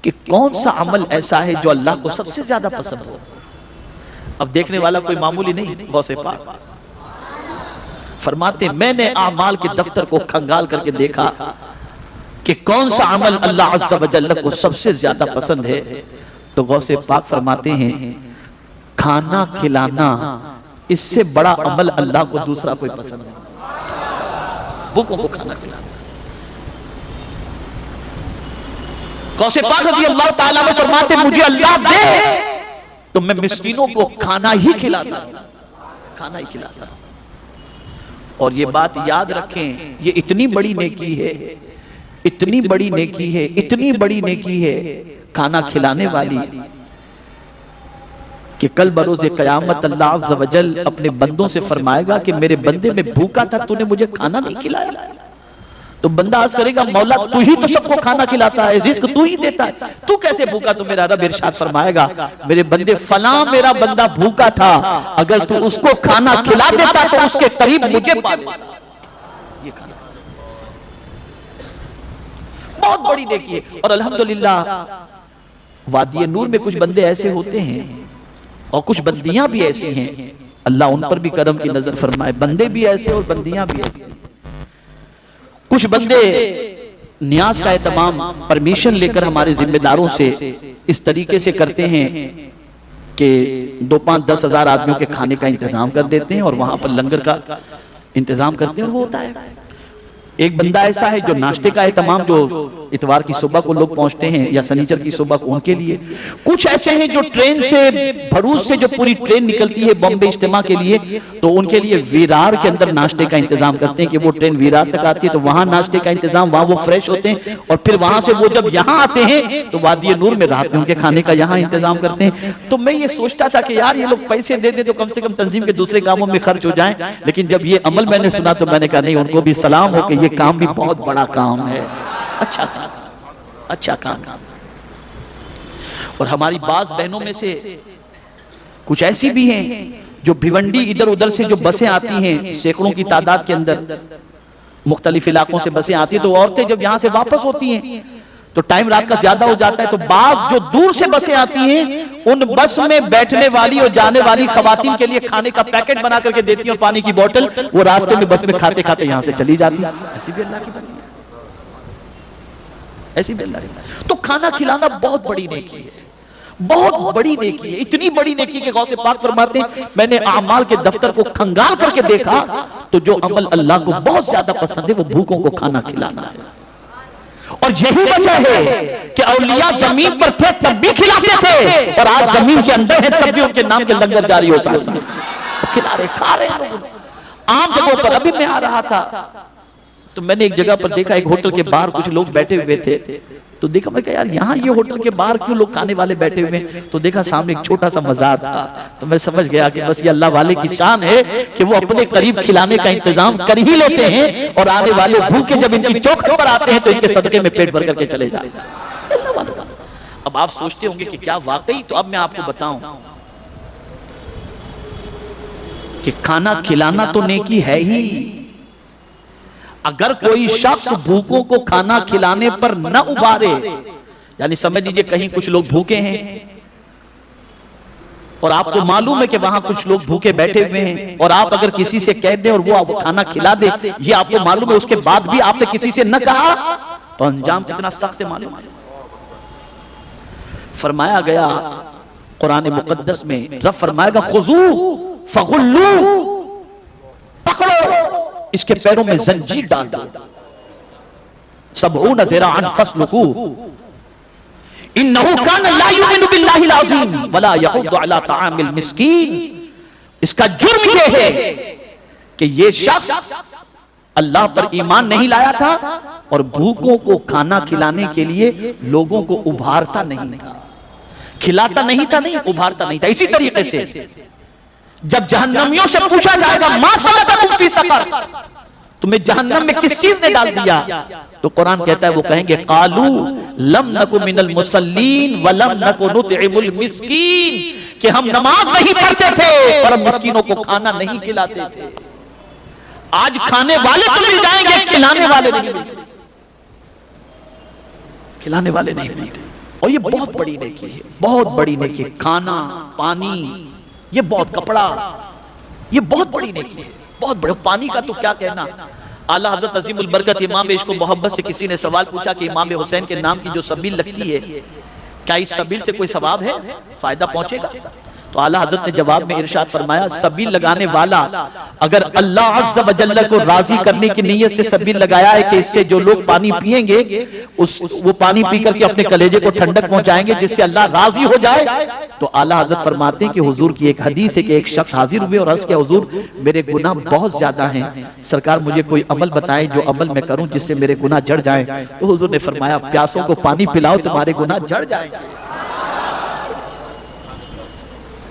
कि कौन सा अमल ऐसा है जो अल्लाह को सबसे ज्यादा पसंद हो। अब देखने वाला कोई मामूली नहीं, गौसे पाक फरमाते मैंने आमाल के दफ्तर को खंगाल करके देखा कि कौन सा अमल अल्लाह अज़्ज़ा व जल्ल को सबसे ज्यादा पसंद है। तो गौसे पाक फरमाते हैं खाना खिलाना, इससे बड़ा अमल अल्लाह को दूसरा कोई पसंद नहीं। भूखों को खाना खिलाना। गौसे पाक रज़ी अल्लाह ताला अन्हु फरमाते मुझे अल्लाह दे तो मैं मिस्कीनों को खाना ही खिलाता, खाना ही खिलाता। और ये बात याद रखें, ये इतनी बड़ी नेकी है, इतनी बड़ी नेकी है, इतनी बड़ी नेकी है खाना खिलाने वाली कि कल बरोज़े क़यामत अल्लाह अज़्ज़ा व जल अपने बंदों से फरमाएगा कि मेरे बंदे में भूखा था, तूने मुझे खाना नहीं खिलाया। तो बंदा अर्ज़ करेगा मौला तू ही तो सबको खाना खिलाता है, रिज़्क़ तू ही देता है, तू कैसे भूखा। तो मेरा रब इरशाद फरमाएगा मेरे बंदे फलां मेरा बंदा भूखा था, अगर तू उसको खाना खिला देता तो उसके करीब मुझे पा लेता। ये खाना बहुत बड़ी नेकी है। और अल्हम्दुलिल्लाह वादी नूर में कुछ बंदे ऐसे होते हैं और कुछ बंदियां भी ऐसी हैं, अल्लाह उन पर भी करम की नजर फरमाए। बंदे भी ऐसे और बंदियां भी ऐसी। कुछ बंदे न्याज का एहतमाम परमिशन लेकर हमारे जिम्मेदारों से इस तरीके से करते हैं कि 2, 5, 10 हज़ार आदमियों के खाने का इंतजाम कर देते हैं और वहां पर लंगर का इंतजाम करते हैं और वो होता है। एक बंदा ऐसा है जो नाश्ते का एहतमाम, जो इतवार की सुबह को लोग पहुंचते हैं या शनिचर की सुबह को, उनके लिए। कुछ ऐसे हैं जो ट्रेन से, भरूच से जो पूरी ट्रेन निकलती है बॉम्बे इज्तिमा के लिए, तो उनके लिए विरार के अंदर नाश्ते का इंतजाम करते हैं कि वो ट्रेन विरार तक आती है तो वहां नाश्ते का इंतजाम, वहां वो फ्रेश होते हैं और फिर वहां से वो जब यहाँ आते हैं तो वादी नूर में रात में उनके खाने का यहाँ इंतजाम करते हैं। तो मैं ये सोचता था कि यार ये लोग पैसे दे दे तो कम से कम तंजीम के दूसरे कामों में खर्च हो जाए, लेकिन जब ये अमल मैंने सुना तो मैंने कहा नहीं, उनको भी सलाम हो कि ये काम भी बहुत बड़ा काम है, अच्छा काम, अच्छा काम। और हमारी बाज बहनों में से कुछ ऐसी भी हैं जो भिवंडी इधर उधर से जो बसें आती हैं, सैकड़ों की तादाद के अंदर मुख्तलिफ इलाकों से बसें आती हैं, तो औरतें जब यहां से वापस होती हैं तो टाइम रात का ज्यादा हो जाता है, तो बाज जो दूर से बसें आती हैं उन बस में बैठने वाली और जाने वाली खवातीन के लिए खाने का पैकेट बना करके देती हैं और पानी की बोतल, वो रास्ते में बस में खाते खाते यहां से चली जाती है। ऐसी भी अल्लाह की बनी है, ऐसी भी अल्लाह की। तो खाना खिलाना बहुत बड़ी नेकी है, बहुत बड़ी नेकी है, इतनी बड़ी नेकी के गौसे पाक फरमाते हैं मैंने आमाल के दफ्तर को खंगाल करके देखा तो जो अमल अल्लाह को बहुत ज्यादा पसंद है वो भूखों को खाना खिलाना है। और यही वजह है कि औलिया जमीन पर थे तब भी खिलाते थे और आज जमीन के अंदर है तब भी उनके नाम के लंगर जारी हो सकते हैं, खिला रहे, खा रहे लोग आम जगहों पर। अभी मैं आ रहा था तो मैंने एक जगह पर देखा, एक होटल के बाहर कुछ लोग बैठे हुए थे, तो देखा मैं कहा यार यहाँ ये होटल के बाहर क्यों लोग खाने वाले बैठे हुए हैं, तो देखा सामने एक छोटा सा मजार था, तो मैं समझ गया कि बस ये अल्लाह वाले की शान है कि वो अपने करीब खिलाने का इंतजाम कर ही लेते हैं और आने वाले भूखे जब इनकी चौखट पर आते हैं तो इनके सदके में पेट भर करके चले जाते हैं। अब आप सोचते होंगे कि क्या वाकई, तो अब मैं आपको बताऊं कि खाना खिलाना तो नेकी है ही। अगर कोई शख्स भूखों को खाना खिलाने पर न उबारे, यानी समझ लीजिए कहीं कुछ लोग भूखे हैं और आपको मालूम है कि वहां कुछ लोग भूखे बैठे हुए हैं और आप अगर किसी से कह दें और वो आपको खाना खिला दे, ये आपको मालूम है, उसके बाद भी आपने किसी से न कहा तो अंजाम कितना सख्त है मालूम है। फरमाया गया कुरान मुकद्दस में, रब फरमाएगा खुजू फगुल्लू, पकड़ो इसके पैरों में जंजीर डाल दो, सबऊन ज़िराअन फस्लुकू इन्नहु कान ला युमिनु बिल्लाहिल अज़ीम वला यहुद्दु अला तआमिल मिस्कीन। इसका जुर्म यह है कि ये शख्स अल्लाह पर ईमान नहीं लाया था और भूखों को खाना खिलाने के लिए लोगों को उभारता नहीं था, खिलाता नहीं था, नहीं उभारता नहीं था। इसी तरीके से जब जहन्नमियों से पूछा जाएगा मा सलककुम फी सकर, तुम्हें जहन्नम में किस चीज ने डाल दिया, तो कुरान कहता है वो कहेंगे कालू लम नकु मिनल मुसल्लीन व लम नकु नुतइमुल मिस्कीन, कि हम नमाज नहीं पढ़ते थे और हम मिस्कीनों को खाना नहीं खिलाते थे। आज खाने वाले तो मिल जाएंगे, खिलाने वाले नहीं मिलते, खिलाने वाले नहीं मिलते। और ये बहुत बड़ी नेकी है, बहुत बड़ी नेकी। खाना, पानी, ये बहुत, कपड़ा, ये बहुत बड़ी नेकी है, बहुत बड़े। पानी का तो क्या कहना। आला हज़रत अज़ीमुल बरकत इमाम इश्क व मोहब्बत से किसी ने सवाल पूछा कि इमाम हुसैन के नाम की जो सबील लगती है, क्या इस सबील से कोई सवाब है, फायदा पहुंचेगा? तो आला हज़रत ने जवाब में इरशाद फरमाया, सबील लगाने वाला अगर अल्लाह अज़्ज़ा व जल्ल को राजी करने की नीयत से सबील लगाया है कि इससे जो लोग पानी पिएंगे वो पानी पी करके अपने कलेजे को ठंडक पहुंचाएंगे जिससे अल्लाह राजी हो जाए, तो आला हज़रत फरमाते हैं कि हुजूर की एक हदीस है कि एक शख्स हाजिर हुए और अर्ज़ किया, हुजूर मेरे गुनाह बहुत ज्यादा हैं, सरकार मुझे कोई अमल बताएं जो अमल मैं करूं जिससे मेरे गुनाह जड़ जाएं। तो हुजूर ने फरमाया, प्यासों को पानी पिलाओ, तुम्हारे गुनाह जड़ जाएंगे,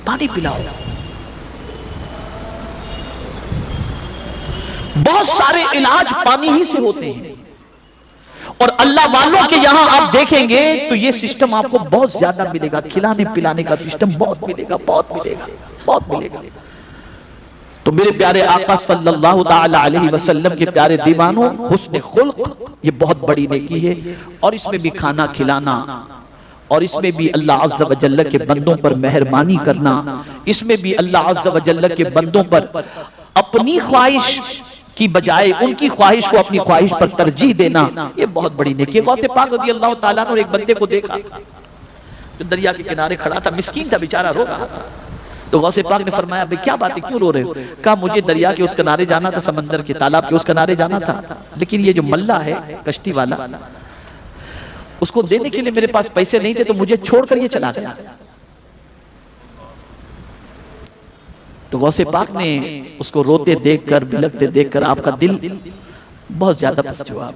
पानी पिलाओ। बहुत सारे इलाज पानी ही से होते हैं और अल्लाह वालों के यहां आप देखेंगे तो ये सिस्टम आपको बहुत ज्यादा मिलेगा, खिलाने पिलाने का सिस्टम बहुत मिलेगा, बहुत मिलेगा, बहुत मिलेगा। तो मेरे प्यारे आका सल्लल्लाहु ताला अलैहि वसल्लम के प्यारे दीवानों, हुस्न खुल्क ये बहुत बड़ी नेकी है और इसमें भी खाना खिलाना और इसमें भी अल्लाह अज़्ज़ा व जल्ल के बंदों पर मेहरबानी करना, इसमें भी अल्लाह अज़्ज़ा व जल्ल के बंदों पर अपनी ख्वाहिश की बजाय उनकी ख्वाहिश को अपनी ख्वाहिश पर तरजीह देना, ये बहुत बड़ी नेकी है। गौसे पाक रज़ी अल्लाह ताला ने एक बंदे को देखा जो दरिया के किनारे खड़ा था, मिस्कीन था, बेचारा रो रहा था। तो गौसे पाक ने फरमाया, भाई क्या बात है, क्यों रो रहे हो? कहा, मुझे दरिया के उस किनारे जाना था, समंदर के तालाब के उस किनारे जाना था, लेकिन ये जो मल्ला है कश्ती वाला, उसको देने के लिए मेरे पास पैसे नहीं थे तो मुझे छोड़कर ये चला गया। तो गौसे पाक ने उसको रोते देखकर, बिलखते देखकर आपका दिल बहुत ज्यादा पसंद हुआ।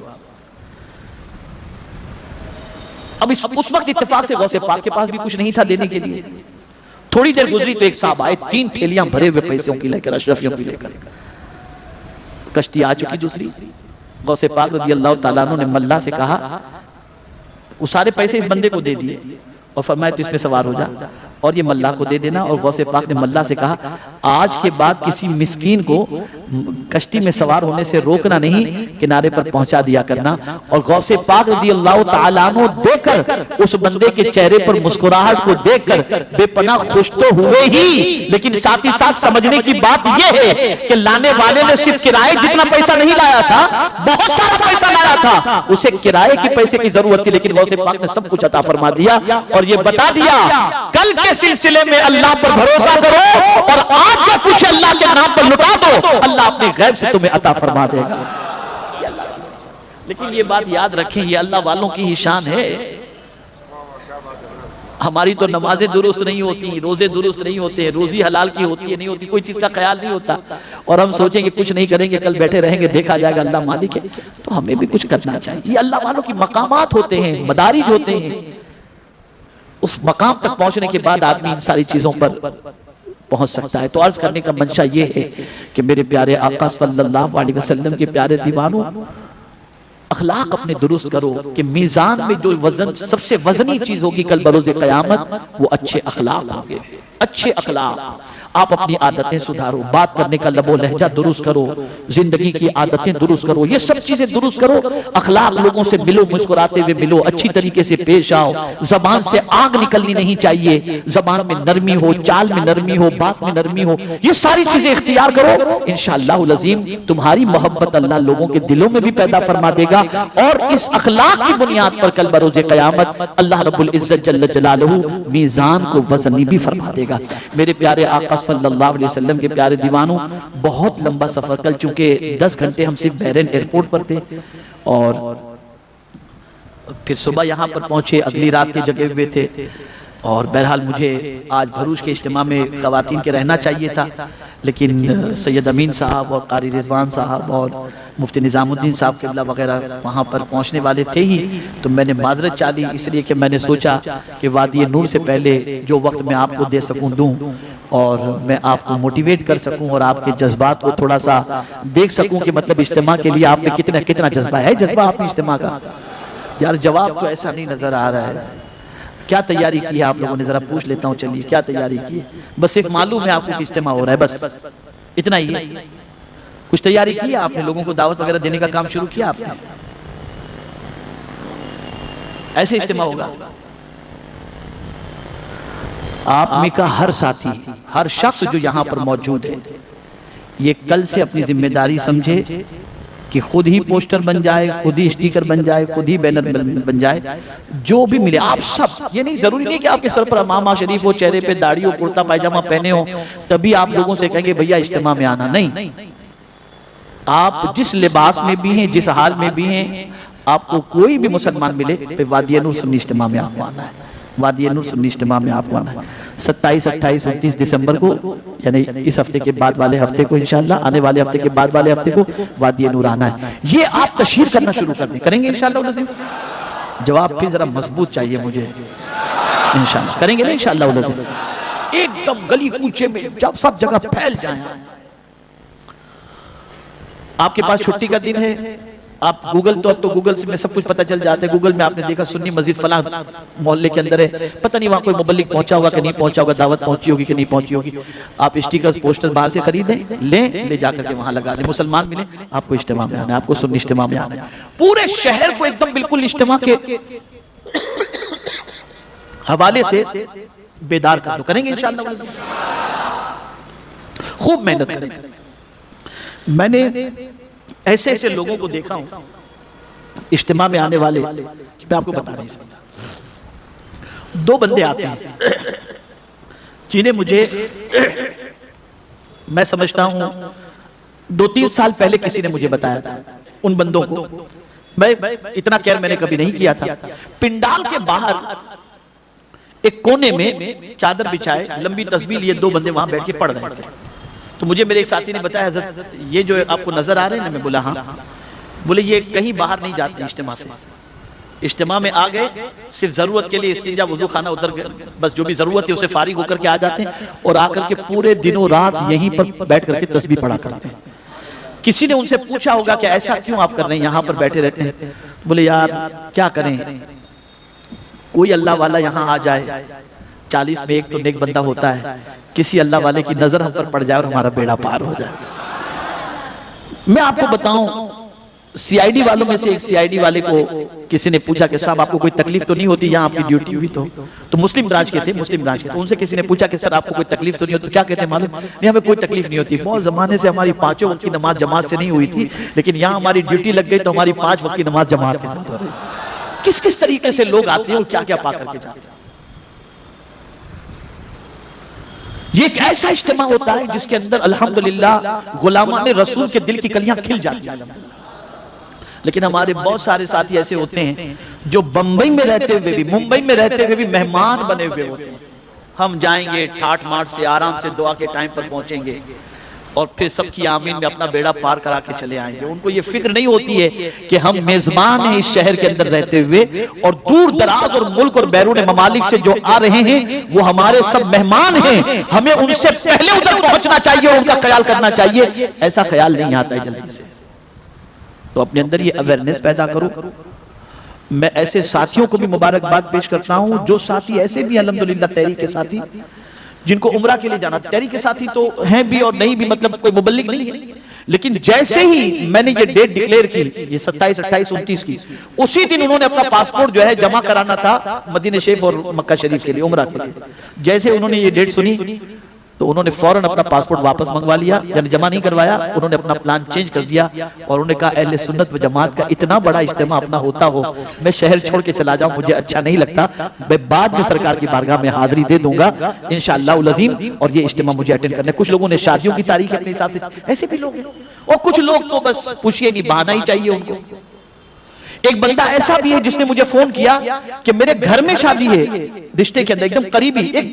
अब उस वक्त इत्तेफाक से गौसे पाक के पास भी कुछ नहीं था देने के लिए। थोड़ी देर गुजरी तो एक साहब आए, 3 थैलियां भरे हुए पैसों की लेकर, अशरफियों की लेकर। कश्ती आ चुकी दूसरी। गौसे पाक रज़ी अल्लाह ताला अन्हु ने मल्ला से कहा, वो सारे पैसे इस बंदे को दे दिए और फरमाया, तो इसमें सवार हो जा और ये मल्ला को दे देना। और गौसे पाक ने मल्ला से कहा, आज के बाद किसी मिस्कीन को कश्ती में सवार होने से रोकना नहीं, किनारे पर पहुंचा दिया करना। और गौसे पाक रज़ी अल्लाह ताला अन्हु देखकर उस बंदे के चेहरे पर मुस्कुराहट को देखकर बेपनाह खुश तो हुए ही, लेकिन साथ ही साथ समझने की बात यह है कि लाने वाले ने सिर्फ किराए जितना पैसा नहीं लाया था, बहुत सारा पैसा लाया था। उसे किराए की पैसे की जरूरत थी, लेकिन गौसे पाक ने सब कुछ अता फरमा दिया और ये बता दिया, कल के सिलसिले में अल्लाह पर भरोसा करो और आज का कुछ अल्लाह के नाम पर लुटा दो, अल्लाह अपने गैब से तुम्हें अता फरमा देगा। लेकिन ये बात याद रखें, ये अल्लाह वालों की ही शान है। हमारी तो नमाजें दुरुस्त नहीं होती, रोजे दुरुस्त नहीं होते, रोजी हलाल की होती है नहीं होती, कोई चीज का ख्याल नहीं होता और हम सोचेंगे कुछ नहीं करेंगे, कल बैठे रहेंगे, देखा जाएगा, अल्लाह मालिक है। तो हमें भी कुछ करना चाहिए। ये अल्लाह वालों की मकामात होते हैं, मदारिज होते हैं। उस मकाम तक पहुंचने के बाद आदमी इन सारी चीजों पर पहुंच सकता है। तो अर्ज करने का मंशा ये है कि मेरे प्यारे आका सल्लल्लाहु अलैहि वसल्लम के प्यारे दीवानों, अखलाक अपने दुरुस्त करो कि मीजान में जो वजन सबसे वजनी चीज होगी कल बरोज़े क़यामत, वो अच्छे अखलाक होंगे। अच्छे अखलाक, आप अपनी आदतें सुधारो, बात करने का लबो लहजा दुरुस्त करो, जिंदगी की आदतें दुरुस्त करो, ये सब चीजें दुरुस्त करो। अखलाक, लोगों से मिलो, मुस्कुराते हुए मिलो, अच्छी तरीके से पेश आओ, जबान से आग निकलनी नहीं चाहिए, जबान में नरमी हो, चाल में नरमी हो, बात में नरमी हो, ये सारी चीजें इख्तियार करो। इंशाअल्लाह अज़ीम तुम्हारी मोहब्बत अल्लाह लोगों के दिलों में भी पैदा फरमा देगा और इस अखलाक की बुनियाद पर कल बरोज़े क़यामत अल्लाह रब्बुल इज्जत जल्ल जलालहू मीज़ान को वज़नी भी फरमा देगा। मेरे प्यारे आका सल्लल्लाहु अलैहि वसल्लम के प्यारे दीवानों, बहुत लंबा सफर, कल चूंकि 10 घंटे हम सिर्फ बहरीन एयरपोर्ट पर थे और फिर सुबह यहाँ पर पहुंचे, अगली रात के जगह हुए थे और बहरहाल मुझे आज भरूच के इज्तिमा में ख़वातीन के रहना चाहिए था, लेकिन सैयद अमीन साहब और कारी रिजवान साहब और मुफ्ती निज़ामुद्दीन साहब क़िबला वगैरह वहाँ पर पहुँचने वाले थे ही, तो मैंने माजरत चाली, इसलिए कि मैंने सोचा कि वादी नूर से पहले जो वक्त मैं आपको दे सकूँ दूँ और मैं आपको मोटिवेट कर सकूं और आपके जज्बात को थोड़ा सा देख सकूं कि मतलब इज्तिमा के लिए आप में कितना कितना जज्बा है। जज्बा आपने इज्तिमा का? यार जवाब तो ऐसा नहीं नजर आ रहा है। क्या तैयारी की है आप लोगों ने, जरा पूछ लेता हूं। चलिए, क्या तैयारी की है? बस सिर्फ मालूम है आपको कि इज्तिमा हो रहा है, बस इतना ही है। कुछ तैयारी की है आपने? लोगों को दावत वगैरह देने का काम शुरू किया आपने? ऐसे इज्तिमा होगा? आप में का हर साथी, हर शख्स जो यहाँ पर मौजूद है, ये कल से अपनी जिम्मेदारी समझे कि खुद ही पोस्टर बन जाए, खुद ही स्टिकर बन जाए, खुद ही बैनर बन जाए, जो भी मिले आप सब। ये नहीं जरूरी नहीं कि आपके सर पर अमामा शरीफ हो, चेहरे पे दाढ़ी हो, कुर्ता पायजामा पहने हो, तभी आप लोगों से कहेंगे भैया इज्तिमा में आना। नहीं, आप जिस लिबास में भी हैं, जिस हाल में भी हैं, आपको कोई भी मुसलमान मिले तो वादी नूर सुन्नी इज्तिमा में आपको आना है। वादी नूर सुन्नी इज्तिमा में आपको आना है 27, 28, 29 दिसंबर को, यानी इस हफ्ते के बाद वाले हफ्ते को, इंशाल्लाह आने वाले हफ्ते के बाद वाले हफ्ते को वादी नूर आना है। ये आप तशहीर करना शुरू कर दें, करेंगे इंशाल्लाह। जवाब फिर जरा मजबूत चाहिए मुझे, इंशाल्लाह करेंगे ना इंशाल्लाह। एकदम गली कूचे में जब सब जगह फैल जाए। आपके पास छुट्टी का दिन है, आप गूगल, तो अब तो गूगल से में सब कुछ पता चल जाता है। गूगल में आपने देखा सुन्नी मस्जिद फलां मोहल्ले के अंदर है, पता नहीं वहां कोई मुबल्लिग पहुंचा होगा कि नहीं पहुंचा होगा, दावत पहुंची होगी कि नहीं पहुंची होगी। आप स्टिकर्स पोस्टर बाहर से खरीदें, ले जाकर के वहां लगा दें। मुसलमान मिले आपको इज्तिमा में आना है, आपको सुन्नी इज्तिमा में आना है। पूरे शहर को एकदम बिल्कुल इज्तिमा के हवाले से बेदार कर दो, करेंगे इंशाअल्लाह। खूब मेहनत करेंगे। मैंने ऐसे ऐसे लोगों को देखा हूं इज्तिमा में आने वाले कि मैं आपको बता नहीं सकता। 2 बंदे आते हैं जिन्हें मुझे, मैं समझता हूं 2-3 साल पहले किसी ने मुझे बताया था। उन बंदों को मैं इतना केयर मैंने कभी नहीं किया था। पिंडाल के बाहर एक कोने में चादर बिछाए, लंबी तस्बीह लिए 2 बंदे वहां बैठ के पढ़ रहे थे। तो मुझे मेरे एक साथी ने बताया, हज़रत ये जो आपको नजर आ रहे हैं ना, मैं बोला हाँ। बोले ये कहीं बाहर नहीं जाते इज्तिमा से, इज्तिमा में आ गए सिर्फ जरूरत के लिए इस्तिंजा वुजू खाना उधर बस जो भी जरूरत है उसे फारिग होकर के आ जाते हैं और आकर के पूरे दिनों रात यहीं पर बैठ करके तस्बीह पढ़ा करते हैं। किसी ने उनसे पूछा होगा कि ऐसा क्यों आप कर रहे हैं, यहाँ पर बैठे रहते हैं। बोले यार क्या करें, कोई अल्लाह वाला यहाँ आ जाए, 40 में एक तो नेक बंदा होता है, किसी अल्लाह वाले की नजर हम पर पड़ जाए और हमारा बेड़ा पार हो जाए। मैं आपको बताऊं, सीआईडी वालों में से एक सीआईडी वाले को किसी ने पूछा कि साहब आपको कोई तकलीफ तो नहीं होती, यहाँ आपकी ड्यूटी हुई तो मुस्लिम ब्रांच के थे, मुस्लिम ब्रांच के, तो उनसे किसी ने पूछा कि सर आपको कोई तकलीफ तो नहीं होती, क्या कहते हैं मालूम, नहीं हमें कोई तकलीफ नहीं होती, बहुत जमाने से हमारी 5 वक्त की नमाज जमात से नहीं हुई थी, लेकिन यहाँ हमारी ड्यूटी लग गई तो हमारी 5 वक्त की नमाज जमात के साथ हो रही। किस किस तरीके से लोग आते हैं और क्या क्या पा करके जाते हैं। ये एक ऐसा इज्तिमा होता है जिसके अंदर अल्हम्दुलिल्लाह गुलामाने रसूल के दिल की कलियां खिल जाती हैं। लेकिन हमारे बहुत सारे साथी ऐसे होते हैं जो बंबई में रहते हुए भी, मुंबई में रहते हुए भी मेहमान बने हुए होते हैं। हम जाएंगे ठाट माट से, आराम से दुआ के टाइम पर पहुंचेंगे और फिर सबकी आमीन में अपना बेड़ा पार करा के चले आएंगे। उनको ये फिक्र नहीं होती है कि हम मेजबान हैं इस शहर के अंदर रहते हुए और दूर दराज और मुल्क और बैरून ममालिक से जो आ रहे हैं वो हमारे सब मेहमान हैं, हमें उनसे पहले उधर पहुंचना चाहिए और उनका ख्याल करना चाहिए। ऐसा ख्याल नहीं आता है जल्दी से। तो अपने अंदर ये अवेयरनेस पैदा करो। मैं ऐसे साथियों को भी मुबारकबाद पेश करता हूं जो साथी ऐसे भी अल्हम्दुलिल्लाह तहरीक के साथी जिनको उम्रा के लिए जाना था। तहरीक के साथी तो हैं भी और नहीं भी, मतलब कोई मुबल्लिग नहीं है, लेकिन जैसे ही मैंने ये डेट डिक्लेयर की, ये 27, 28, 29 की, उसी दिन उन्होंने अपना पासपोर्ट जो है जमा कराना था मदीना शरीफ और मक्का शरीफ के लिए, उम्रा के लिए। जैसे उन्होंने ये डेट सुनी तो उन्होंने फौरन अपना पासपोर्ट वापस मंगवा लिया, यानी जमा नहीं करवाया, उन्होंने अपना प्लान चेंज कर दिया और उन्होंने कहा अहले सुन्नत व जमात का इतना बड़ा इज्तिमा अपना होता हो, मैं शहर छोड़ के चला जाऊं मुझे अच्छा नहीं लगता, मैं बाद में सरकार की बारगाह में हाजिरी दे दूंगा इंशाअल्लाह अज़ीम, और ये इज्तिमा मुझे अटेंड करना है। कुछ लोगों ने शादियों की तारीख अपने हिसाब से, ऐसे भी लोग हैं, और कुछ लोग तो बस पूछिए नहीं, बहाना ही चाहिए उनको। एक बंदा ऐसा भी है जिसने मुझे फोन किया कि मेरे घर में शादी है, रिश्ते के अंदर एकदम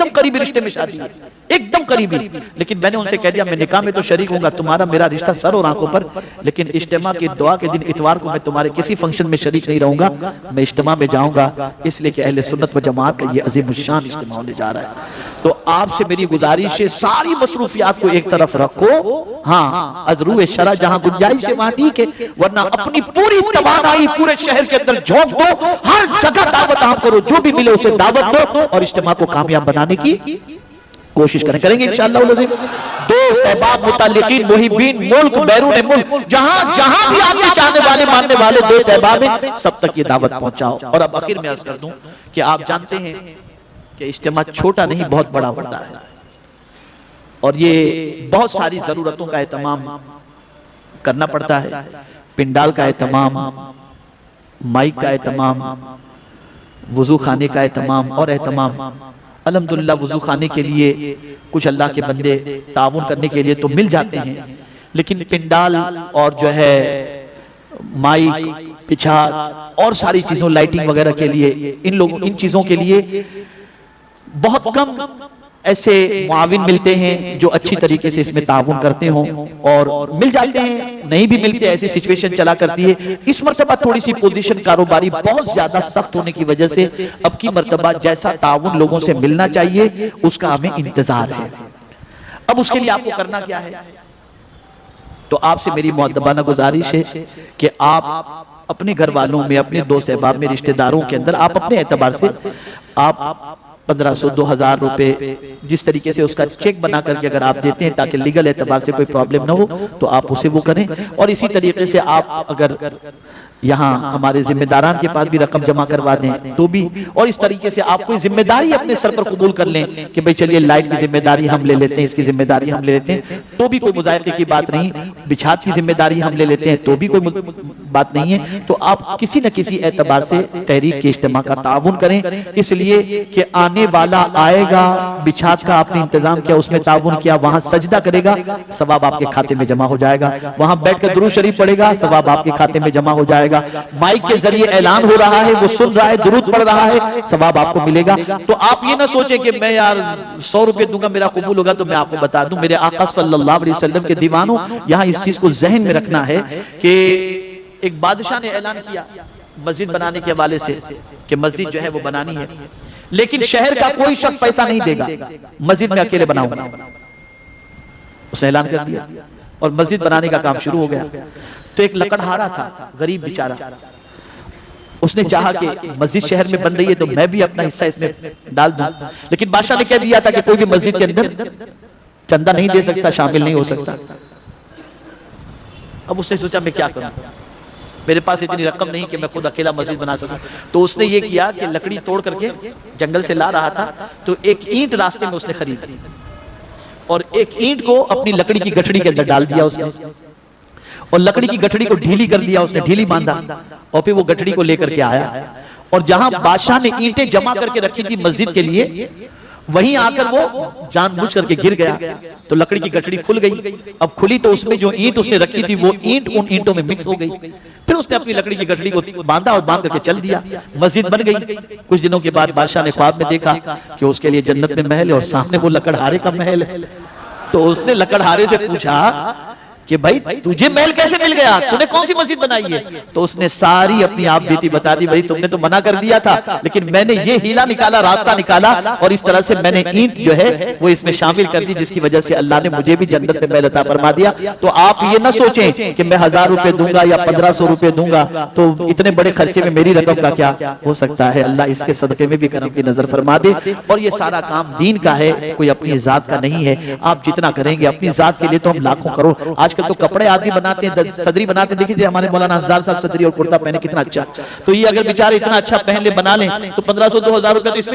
करीबी रिश्ते में शादी है, एकदम करीबी, लेकिन मैंने उनसे कह दिया मैं निकाह में तो शरीक होऊंगा, तुम्हारा मेरा रिश्ता सर और आंखों पर, लेकिन इज्तिमा की दुआ के दिन इतवार को मैं तुम्हारे किसी फंक्शन में शरीक नहीं रहूंगा, मैं इज्तिमा में जाऊंगा, इसलिए कि अहले सुन्नत व जमात का ये अजीम शान इज्तिमा होने जा रहा है। तो आपसे मेरी गुजारिश है सारी मसरूफियात को एक तरफ रखो, हाँ अजरू शरा जहां गुंजाइश है वहां ठीक है, वरना अपनी पूरी तवानाई पूरे शहर के अंदर झोंक दो, हर जगह दावत आम करो, जो भी मिले उसे दावत दो और इज्तिमा को कामयाब बनाने की कोशिश करेंगे इंशाअल्लाह। दोस्त अहबाब मुताल्लिकीन मुहिब्बीन मुल्क बैरून मुल्क जहां जहां भी आपके चाहने वाले मानने वाले दोस्त अहबाब हैं, सब तक ये दावत पहुंचाओ। और अब आखिर में अर्ज कर दूं कि आप जानते हैं कि इज्तिमा छोटा नहीं बहुत बड़ा होता है, और ये बहुत सारी जरूरतों का एहतमाम करना पड़ता है। पिंडाल का एहतमाम, माइक का एहतमाम, वुजू खाने का एहतमाम और एहतमाम। अल्हम्दुलिल्लाह वुजू खाने के लिए कुछ अल्लाह के बंदे ताउन करने के लिए तो मिल जाते हैं, लेकिन पिंडाल और जो है माइक, पिछात और सारी चीजों, लाइटिंग वगैरह के लिए इन चीजों के लिए बहुत कम ऐसे मुआविन मिलते हैं जो अच्छी तरीके से इसमें ताउन करते हों, और मिल जाते हैं, नहीं भी मिलते, ऐसी सिचुएशन चला करती है। इस मर्तबा थोड़ी सी पोजीशन कारोबारी बहुत ज्यादा सख्त होने की वजह से अब की मर्तबा जैसा ताउन लोगों से मिलना चाहिए उसका हमें इंतजार है। अब उसके लिए आपको करना क्या है? तो आपसे मेरी मुअद्दबाना गुजारिश है कि आप अपने घर वालों में, अपने दोस्त अहबाब में, रिश्तेदारों के अंदर आप अपने एतबार से आप 1500-2000 रुपए जिस तरीके से उसका चेक बना करके अगर आप देते हैं ताकि लीगल एतबार से कोई प्रॉब्लम ना हो, तो आप उसे वो करें। और इसी तरीके से आप अगर यहाँ हमारे जिम्मेदारान के पास भी रकम जमा करवा दें तो भी, और इस तरीके से आप कोई जिम्मेदारी अपने सर पर कबूल कर लें कि भाई चलिए लाइट की जिम्मेदारी हम ले लेते हैं, इसकी जिम्मेदारी हम ले लेते हैं, तो भी कोई मुजायके की बात नहीं। बिछात की जिम्मेदारी हम ले लेते हैं तो भी कोई बात नहीं है। तो आप किसी न किसी एतबार से तहरीक के इज्तिमा का ताउन करें, इसलिए कि आने वाला आएगा, बिछात का आपने इंतजाम किया, उसमें ताउन किया, वहां सजदा करेगा, सवाब आपके खाते में जमा हो जाएगा। वहां बैठकर दुरूद शरीफ पढ़ेगा, सवाब आपके खाते में जमा हो जाएगा। माइक के जरिए ऐलान हो रहा है, वो सुन रहा है, दुरूद पढ़ रहा है, सवाब आपको मिलेगा। तो आप ये ना सोचें कि मैं यार 100 रुपए दूंगा मेरा कबूल होगा। तो मैं आपको बता दूं, मेरे आका सल्लल्लाहु अलैहि वसल्लम के दीवानों, यहाँ इस चीज को जहन में रखना है कि एक बादशाह ने ऐलान किया मस्जिद बनाने के हवाले से कि मस्जिद जो है वो बनानी है, लेकिन शहर का कोई शख्स पैसा नहीं देगा, मस्जिद में अकेले बनाऊंगा। उसने ऐलान कर दिया और मस्जिद बनाने का काम शुरू हो गया। तो एक लकड़हारा था, गरीब बेचारा, उसने चाहा कि मस्जिद शहर में बन रही है तो मैं भी अपना हिस्सा इसमें डाल दूं, लेकिन बादशाह ने कह दिया था कि कोई भी मस्जिद के अंदर चंदा नहीं दे सकता, शामिल नहीं हो सकता। अब उसने सोचा मैं क्या करूं, मेरे पास इतनी रकम नहीं कि मैं खुद अकेला मस्जिद बना सकूं। तो उसने ये किया कि लकड़ी तोड़ करके जंगल से ला रहा था, तो एक ईंट रास्ते में उसने खरीदी और एक ईंट को अपनी लकड़ी की गठड़ी के अंदर डाल दिया उसने, और लकड़ी की गठड़ी को ढीली कर दिया उसने, ढीली बांधा, और फिर वो गठड़ी को लेकर के आया, और जहां बादशाह ने ईंटें जमा करके रखी थी मस्जिद के लिए, वहीं आकर वो जानबूझ करके गिर गया। तो लकड़ी की गठड़ी खुल गई। अब खुली तो उसमें जो ईंट उसने रखी थी वो ईंट उन ईंटों में मिक्स हो गई। फिर उसने अपनी लकड़ी की गठड़ी को बांधा और बांध करके चल दिया, मस्जिद बन गई। कुछ दिनों के बाद बादशाह ने ख्वाब में देखा कि उसके लिए जन्नत में महल है और सामने वो लकड़हारे का महल है। तो उसने लकड़हारे से पूछा कि भाई तुझे महल कैसे मिल गया, तूने कौन सी मस्जिद बनाई है? तो उसने सारी अपनी आप बीती बता दी, भाई तुमने तो मना कर दिया था, लेकिन मैंने ये हीला निकाला, रास्ता निकाला, और इस तरह से मैंने ईंट जो है वो इसमें शामिल कर दी, जिसकी वजह से अल्लाह ने मुझे भी जन्नत में महल अता फरमा दिया। तो आप ये ना सोचें कि मैं 1000 रुपए दूंगा या 1500 रुपए दूंगा तो इतने बड़े खर्चे में मेरी रकम का क्या हो सकता है। अल्लाह इसके सदके में भी करम की नजर फरमा दे। और ये सारा काम दीन का है, कोई अपनी जात का नहीं है। आप जितना करेंगे अपनी जात के लिए तो हम लाखों करोड़, आजकल तो कपड़े आदमी बनाते हैं, सदरी बनाते हैं, देखिए हमारे मौलाना हज़ार साहब सदरी और कुर्ता पहने कितना अच्छा। तो ये अगर बेचारे इतना अच्छा पहन ले, बना लें, तो 1500-2000 रुपए तो इसमें